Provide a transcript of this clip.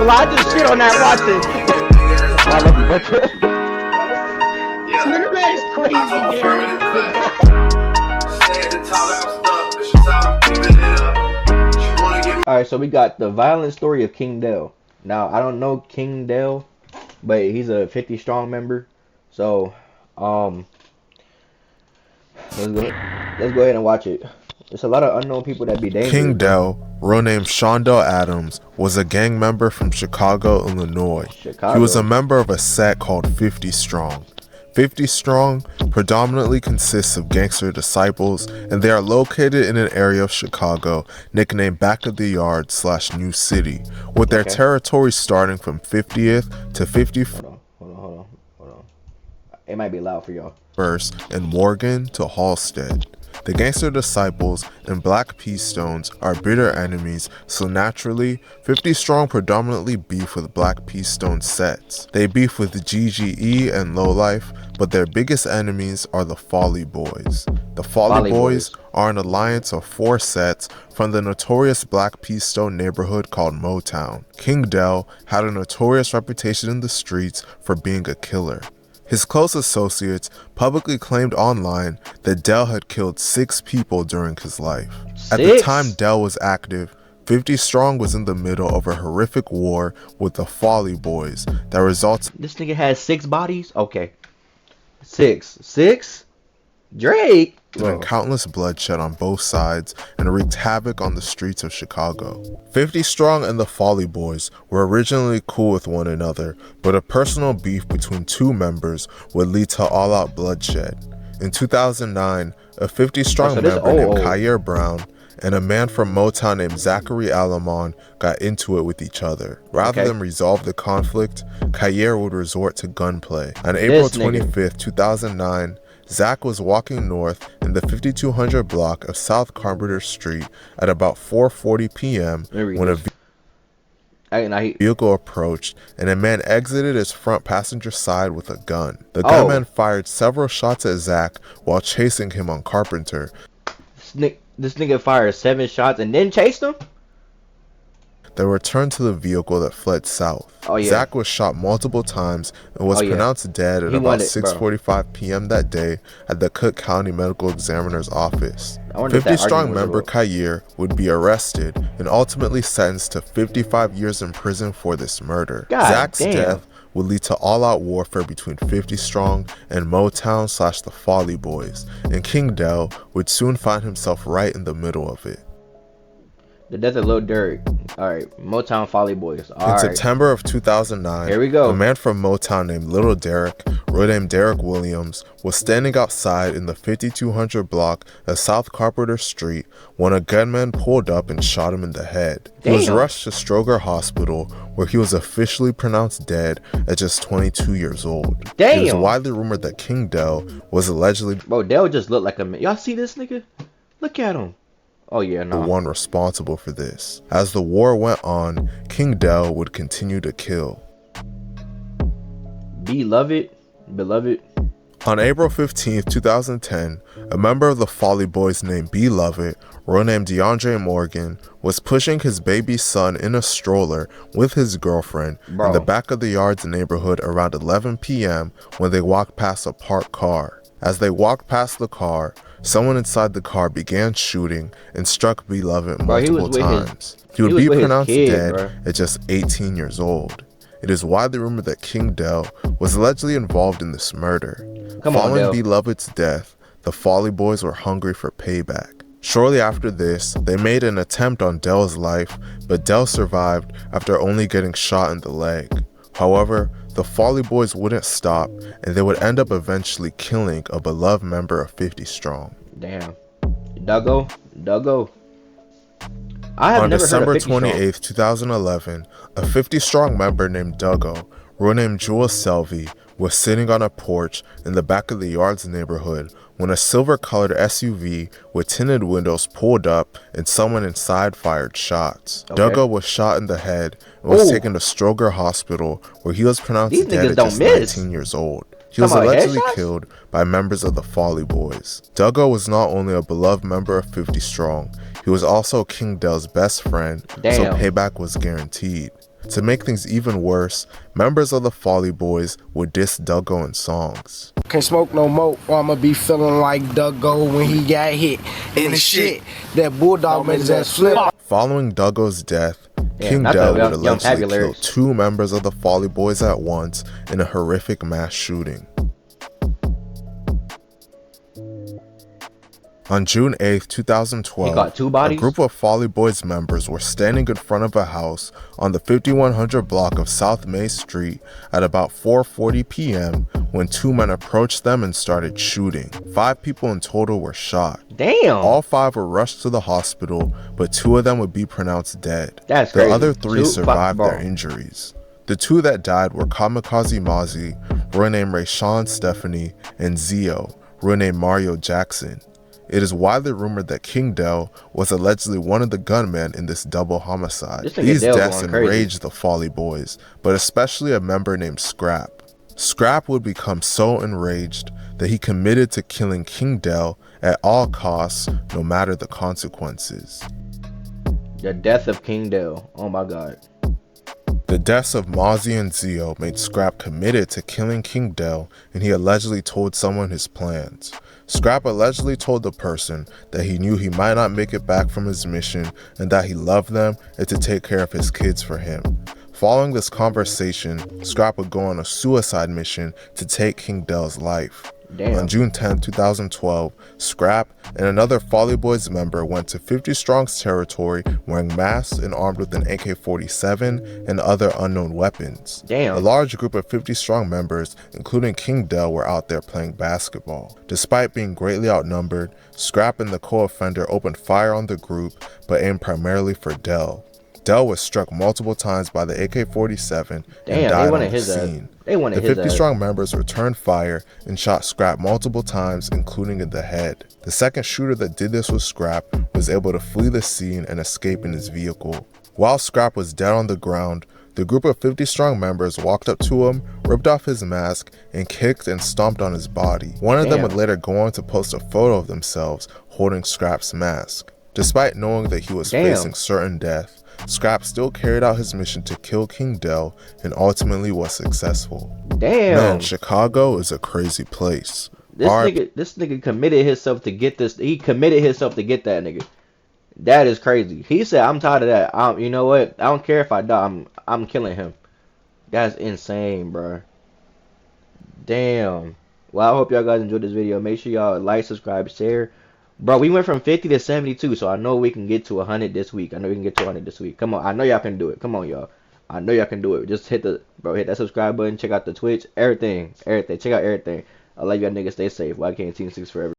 gonna lie, I just shit on that. Watch it. I love you, but Slenderman is crazy, Gary. Alright, so we got the violent story of King Dell. Now, I don't know King Dell, but he's a 50 strong member. So, let's go ahead and watch it. There's a lot of unknown people that be dangerous. King Dell, real name Shondell Adams, was a gang member from Chicago, Illinois. He was a member of a set called 50 Strong. 50 Strong predominantly consists of gangster disciples, and they are located in an area of Chicago nicknamed Back of the Yard / New City, with their territory starting from 50th to 54th. Hold on. It might be loud for y'all. And Morgan to Halstead. The gangster disciples and Black Peace Stones are bitter enemies, so naturally, 50 Strong predominantly beef with Black Peace Stone sets. They beef with GGE and Lowlife, but their biggest enemies are the Folly Boys. The Folly Boys are an alliance of 4 sets from the notorious Black Peace Stone neighborhood called Motown. King Dell had a notorious reputation in the streets for being a killer. His close associates publicly claimed online that Dell had killed 6 people during his life. At the time Dell was active, 50 Strong was in the middle of a horrific war with the Folly Boys that results. This nigga has 6 bodies? Okay. 6? Drake? And countless bloodshed on both sides and wreaked havoc on the streets of Chicago. 50 Strong and the Folly Boys were originally cool with one another, but a personal beef between 2 members would lead to all-out bloodshed. In 2009, a 50 Strong member named Kyer Brown and a man from Motown named Zachary Alamon got into it with each other. Rather than resolve the conflict, Kyer would resort to gunplay. On April 25th, 2009, Zach was walking north in the 5200 block of South Carpenter Street at about 4:40 p.m. when a vehicle approached and a man exited his front passenger side with a gun. The gunman fired several shots at Zach while chasing him on Carpenter. This nigga fired 7 shots and then chased him? They returned to the vehicle that fled south. Zach was shot multiple times and was pronounced dead at about 6:45 p.m. that day at the Cook County Medical Examiner's office. 50 Strong member Kyer would be arrested and ultimately sentenced to 55 years in prison for this murder. Zach's death would lead to all-out warfare between 50 Strong and Motown / the Folly Boys, and King Dell would soon find himself right in the middle of it. The death of Lil Durk. Alright, Motown Folly Boys. In September of 2009, here we go. A man from Motown named Little Derek, real name Derek Williams, was standing outside in the 5200 block of South Carpenter Street when a gunman pulled up and shot him in the head. He was rushed to Stroger Hospital, where he was officially pronounced dead at just 22 years old. It is widely rumored that King Dell was allegedly Dell just looked like a man. Y'all see this nigga? Look at him. The one responsible for this. As the war went on, King Dell would continue to kill. Beloved. On April 15th, 2010, a member of the Folly Boys named Beloved, real name DeAndre Morgan, was pushing his baby son in a stroller with his girlfriend in the Back of the Yards neighborhood around 11 p.m. when they walked past a parked car. As they walked past the car, someone inside the car began shooting and struck Beloved multiple times. He would be pronounced dead at just 18 years old. It is widely rumored that King Dell was allegedly involved in this murder. Following Beloved's death, the Folly Boys were hungry for payback. Shortly after this, they made an attempt on Dell's life, but Dell survived after only getting shot in the leg. However, the Folly Boys wouldn't stop, and they would end up eventually killing a beloved member of 50 Strong. Damn. Duggo. I have on never December heard of 28th, 2011, a 50 Strong member named Duggo, real name Jules Selvey, was sitting on a porch in the Back of the Yards neighborhood when a silver-colored SUV with tinted windows pulled up and someone inside fired shots. Duggo was shot in the head and was taken to Stroger Hospital, where he was pronounced dead at just 19 years old. He was allegedly killed by members of the Folly Boys. Duggo was not only a beloved member of 50 Strong, he was also King Dell's best friend, so payback was guaranteed. To make things even worse, members of the Folly Boys would diss Duggo in songs. Can't smoke no more, or I'ma be feeling like Duggo when he got hit. In the shit, that bulldog made his ass flip. Following Duggo's death, King that's Del a would young allegedly kill lyrics. 2 members of the Folly Boys at once in a horrific mass shooting. On June 8, 2012, He got 2 bodies? a group of Folly Boys members were standing in front of a house on the 5100 block of South May Street at about 4:40 p.m. when 2 men approached them and started shooting. 5 people in total were shot. Damn. All 5 were rushed to the hospital, but 2 of them would be pronounced dead. That's The crazy. other 3 survived bro. their injuries. The 2 that died were Kamikaze Mozzie, real name Rayshawn Stephanie, and Zio, real name Mario Jackson. It is widely rumored that King Del was allegedly one of the gunmen in this double homicide. These Dell's deaths going crazy. enraged the Folly Boys, but especially a member named Scrap. Scrap would become so enraged that he committed to killing King Del at all costs, no matter the consequences. The death of King Del. Oh my god. The deaths of Mozzie and Zio made Scrap committed to killing King Del, and he allegedly told someone his plans. Scrap allegedly told the person that he knew he might not make it back from his mission and that he loved them and to take care of his kids for him. Following this conversation, Scrap would go on a suicide mission to take King Del's life. Damn. On June 10, 2012, Scrap and another Folly Boys member went to 50 Strong's territory wearing masks and armed with an AK-47 and other unknown weapons. Damn. A large group of 50 Strong members, including King Del, were out there playing basketball. Despite being greatly outnumbered, Scrap and the co-offender opened fire on the group, but aimed primarily for Del. Del was struck multiple times by the AK-47 and died on the scene. The 50 Strong members returned fire and shot Scrap multiple times, including in the head. The second shooter that did this with Scrap was able to flee the scene and escape in his vehicle. While Scrap was dead on the ground, the group of 50 Strong members walked up to him, ripped off his mask, and kicked and stomped on his body. One of them would later go on to post a photo of themselves holding Scrap's mask. Despite knowing that he was facing certain death, Scrap still carried out his mission to kill King Del and ultimately was successful. Damn. Man, Chicago is a crazy place. This nigga committed himself to get this. He committed himself to get that nigga. That is crazy. He said, "I'm tired of that. You know what? I don't care if I die. I'm killing him." That's insane, bro. Damn. Well, I hope y'all guys enjoyed this video. Make sure y'all like, subscribe, share. Bro, we went from 50 to 72, so I know we can get to 100 this week. I know we can get to 100 this week. Come on, I know y'all can do it. Come on, y'all. I know y'all can do it. Just hit that subscribe button. Check out the Twitch. Everything. Check out everything. I love y'all niggas. Stay safe. YK Team 6 forever.